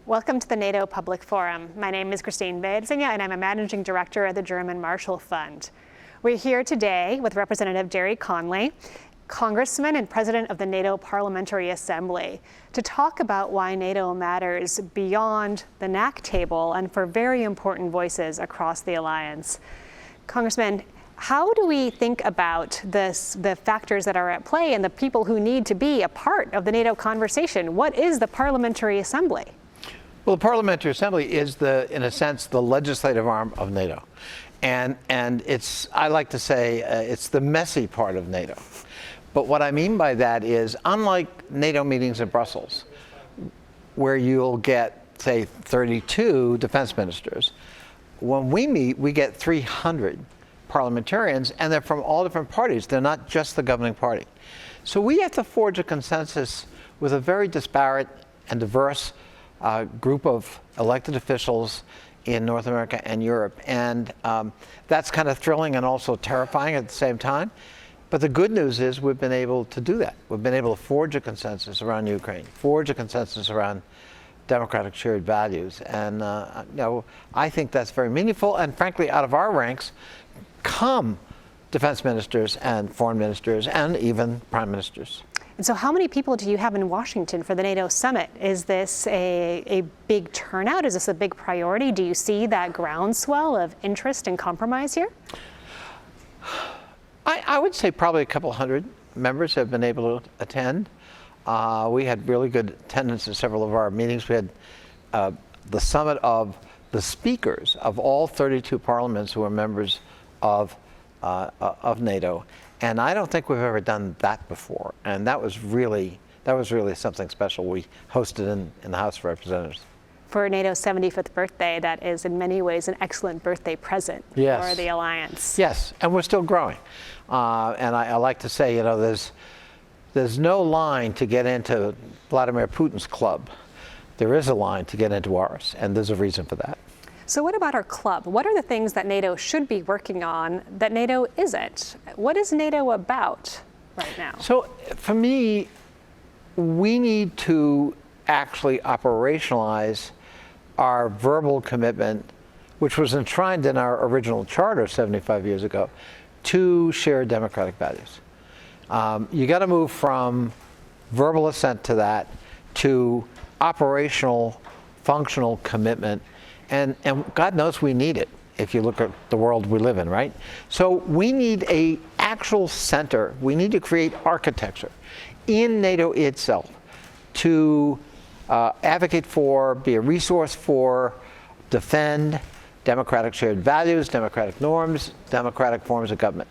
Welcome to the NATO Public Forum. My name is Kristine and I'm a Managing Director at the German Marshall Fund. We're here today with Representative Gerald Connolly, Congressman and President of the NATO Parliamentary Assembly, to talk about why NATO matters beyond the NAC table and for very important voices across the alliance. Congressman, how do we think about the factors that are at play and the people who need to be a part of the NATO conversation? What is the Parliamentary Assembly? Well, the Parliamentary Assembly is in a sense, the legislative arm of NATO. And it's, I like to say, it's the messy part of NATO. But what I mean by that is, unlike NATO meetings in Brussels, where you'll get, say, 32 defense ministers, when we meet, we get 300 parliamentarians, and they're from all different parties. They're not just the governing party. So we have to forge a consensus with a very disparate and diverse group of elected officials in North America and Europe. And that's kind of thrilling and also terrifying at the same time. But the good news is we've been able to do that. We've been able to forge a consensus around Ukraine, forge a consensus around democratic shared values. And I think that's very meaningful. And frankly, out of our ranks come defense ministers and foreign ministers and even prime ministers. And so how many people do you have in Washington for the NATO summit? Is this a big turnout? Is this a big priority? Do you see that groundswell of interest and compromise here? I would say probably a couple hundred members have been able to attend. We had really good attendance at several of our meetings. We had the summit of the speakers of all 32 parliaments who are members of NATO. And I don't think we've ever done that before. And that was really something special. We hosted in the House of Representatives. For NATO's 75th birthday, that is in many ways an excellent birthday present for the alliance. Yes, and we're still growing. And I like to say, there's no line to get into Vladimir Putin's club. There is a line to get into ours, and there's a reason for that. So what about our club? What are the things that NATO should be working on that NATO isn't? What is NATO about right now? So for me, we need to actually operationalize our verbal commitment, which was enshrined in our original charter 75 years ago, to shared democratic values. You got to move from verbal assent to that to operational, functional commitment. And God knows we need it if you look at the world we live in, right? So we need an actual center. We need to create architecture in NATO itself to advocate for, be a resource for, defend democratic shared values, democratic norms, democratic forms of government.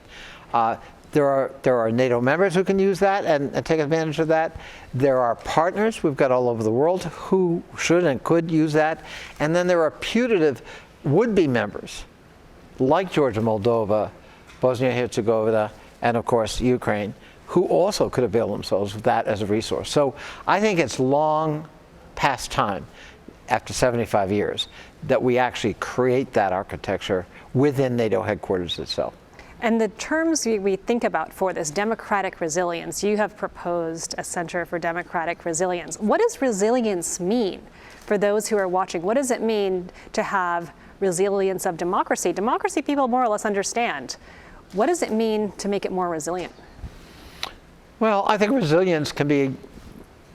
There are NATO members who can use that and take advantage of that. There are partners we've got all over the world who should and could use that. And then there are putative would-be members like Georgia, Moldova, Bosnia-Herzegovina, and of course Ukraine, who also could avail themselves of that as a resource. So I think it's long past time, after 75 years, that we actually create that architecture within NATO headquarters itself. And the terms we think about for this, democratic resilience, you have proposed a Center for Democratic Resilience. What does resilience mean for those who are watching? What does it mean to have resilience of democracy? Democracy people more or less understand. What does it mean to make it more resilient? Well, I think resilience can be,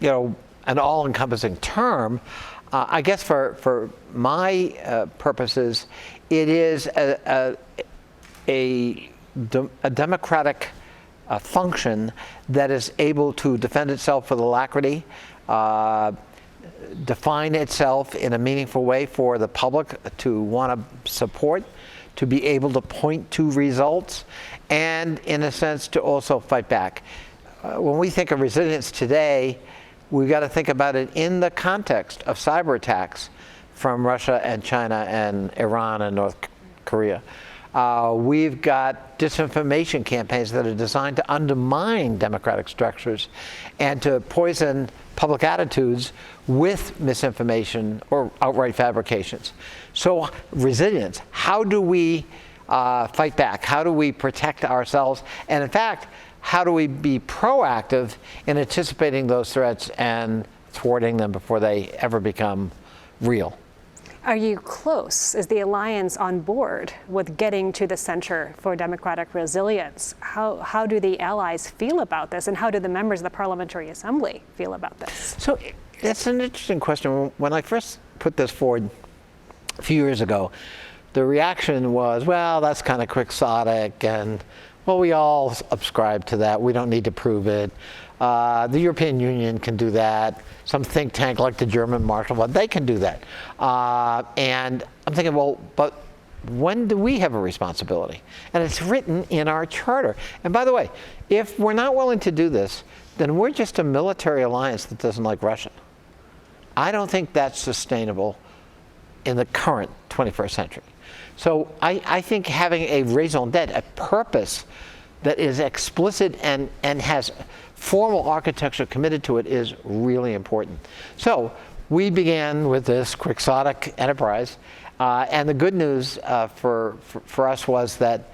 an all-encompassing term. I guess for my purposes, it is a democratic function that is able to defend itself with alacrity, define itself in a meaningful way for the public to want to support, to be able to point to results, and in a sense to also fight back. When we think of resilience today, we've got to think about it in the context of cyber attacks from Russia and China and Iran and North Korea. We've got disinformation campaigns that are designed to undermine democratic structures and to poison public attitudes with misinformation or outright fabrications. So resilience, how do we fight back? How do we protect ourselves? And in fact, how do we be proactive in anticipating those threats and thwarting them before they ever become real. Are you close? Is the alliance on board with getting to the Center for Democratic Resilience? How do the allies feel about this, and how do the members of the Parliamentary Assembly feel about this? So it's an interesting question. When I first put this forward a few years ago, the reaction was, well, that's kind of quixotic, and well, we all subscribe to that. We don't need to prove it. The European Union can do that. Some think tank like the German Marshall Fund, they can do that. And I'm thinking, well, but when do we have a responsibility? And it's written in our charter. And by the way, if we're not willing to do this, then we're just a military alliance that doesn't like Russia. I don't think that's sustainable in the current 21st century. So I think having a raison d'etre, a purpose that is explicit and has formal architecture committed to it, is really important. So we began with this quixotic enterprise, and the good news for us was that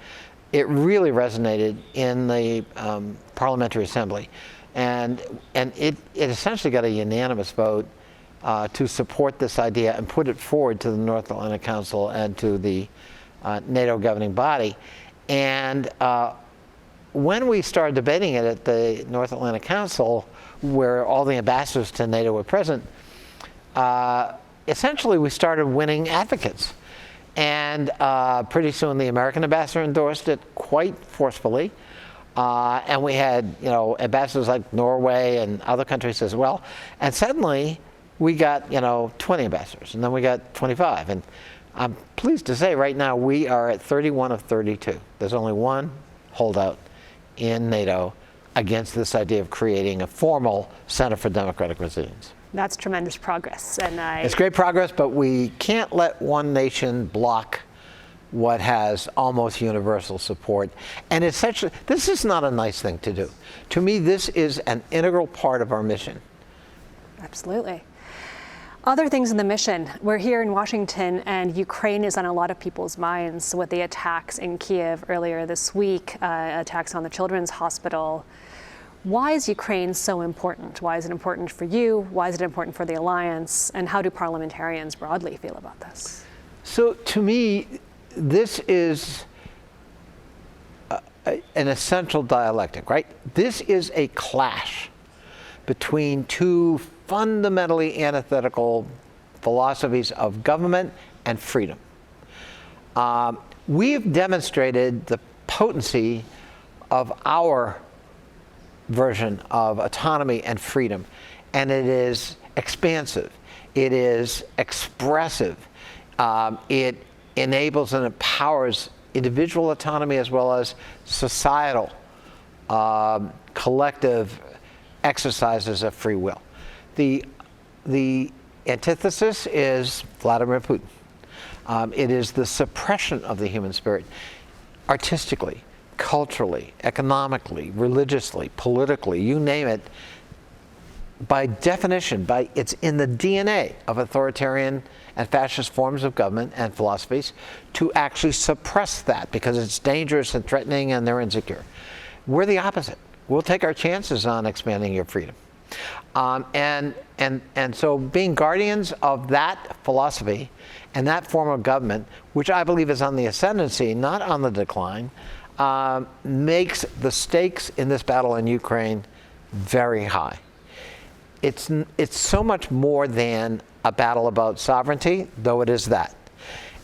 it really resonated in the Parliamentary Assembly, and it essentially got a unanimous vote to support this idea and put it forward to the North Atlantic Council and to the NATO governing body. And when we started debating it at the North Atlantic Council, where all the ambassadors to NATO were present, essentially we started winning advocates. And pretty soon the American ambassador endorsed it quite forcefully. And we had, ambassadors like Norway and other countries as well. And suddenly we got, 20 ambassadors, and then we got 25. And I'm pleased to say right now we are at 31 of 32. There's only one holdout in NATO against this idea of creating a formal Center for Democratic Resilience. That's tremendous progress. And it's great progress, but we can't let one nation block what has almost universal support. And essentially, this is not a nice thing to do. To me, this is an integral part of our mission. Absolutely. Other things in the mission. We're here in Washington, and Ukraine is on a lot of people's minds with the attacks in Kiev earlier this week, attacks on the Children's Hospital. Why is Ukraine so important? Why is it important for you? Why is it important for the alliance? And how do parliamentarians broadly feel about this? So to me, this is an essential dialectic, right? This is a clash between two fundamentally antithetical philosophies of government and freedom. We've demonstrated the potency of our version of autonomy and freedom, and it is expansive, it is expressive, it enables and empowers individual autonomy as well as societal, collective exercises of free will. The antithesis is Vladimir Putin. It is the suppression of the human spirit, artistically, culturally, economically, religiously, politically, you name it. By definition, it's in the DNA of authoritarian and fascist forms of government and philosophies to actually suppress that because it's dangerous and threatening and they're insecure. We're the opposite. We'll take our chances on expanding your freedom. And so being guardians of that philosophy and that form of government, which I believe is on the ascendancy, not on the decline, makes the stakes in this battle in Ukraine very high. It's so much more than a battle about sovereignty, though it is that.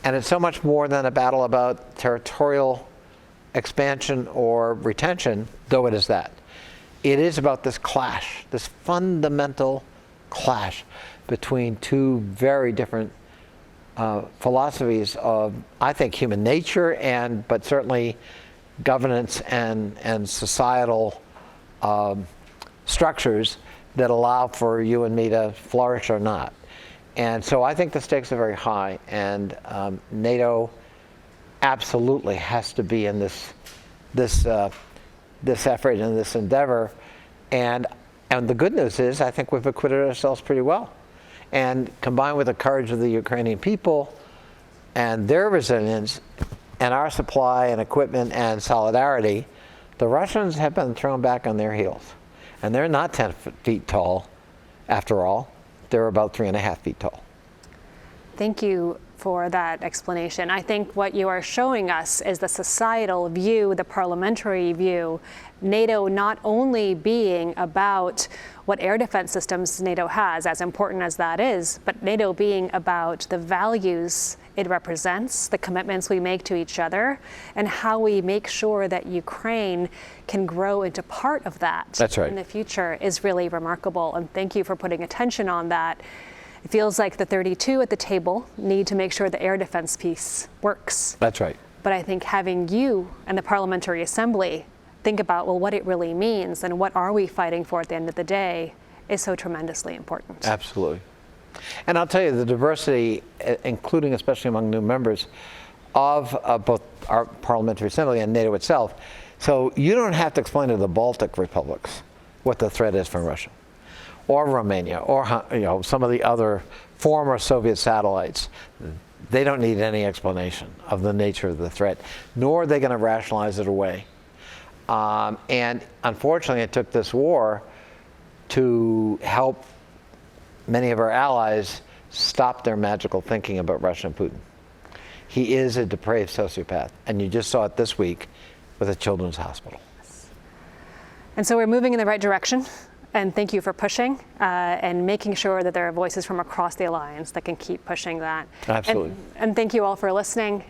And it's so much more than a battle about territorial expansion or retention, though it is that. It is about this clash, this fundamental clash between two very different philosophies of, I think, human nature but certainly governance and societal structures that allow for you and me to flourish or not. And so I think the stakes are very high, and NATO absolutely has to be in this effort and this endeavor. And the good news is I think we've acquitted ourselves pretty well. And combined with the courage of the Ukrainian people and their resilience and our supply and equipment and solidarity, the Russians have been thrown back on their heels. And they're not 10 feet tall, after all. They're about 3.5 feet tall. Thank you for that explanation. I think what you are showing us is the societal view, the parliamentary view, NATO not only being about what air defense systems NATO has, as important as that is, but NATO being about the values it represents, the commitments we make to each other, and how we make sure that Ukraine can grow into part of that. That's right. In the future is really remarkable. And thank you for putting attention on that. It feels like the 32 at the table need to make sure the air defense piece works. That's right. But I think having you and the Parliamentary Assembly think about, well, what it really means and what are we fighting for at the end of the day is so tremendously important. Absolutely. And I'll tell you, the diversity, including especially among new members of both our Parliamentary Assembly and NATO itself, so you don't have to explain to the Baltic republics what the threat is from Russia, or Romania, or some of the other former Soviet satellites. They don't need any explanation of the nature of the threat, nor are they going to rationalize it away. And unfortunately, it took this war to help many of our allies stop their magical thinking about Russia and Putin. He is a depraved sociopath, and you just saw it this week with a children's hospital. And so we're moving in the right direction. And thank you for pushing and making sure that there are voices from across the alliance that can keep pushing that. Absolutely. And thank you all for listening.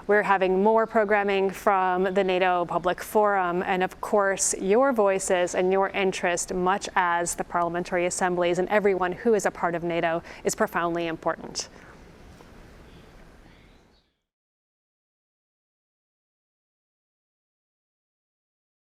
We're having more programming from the NATO Public Forum, and of course, your voices and your interest, much as the Parliamentary Assemblies and everyone who is a part of NATO, is profoundly important.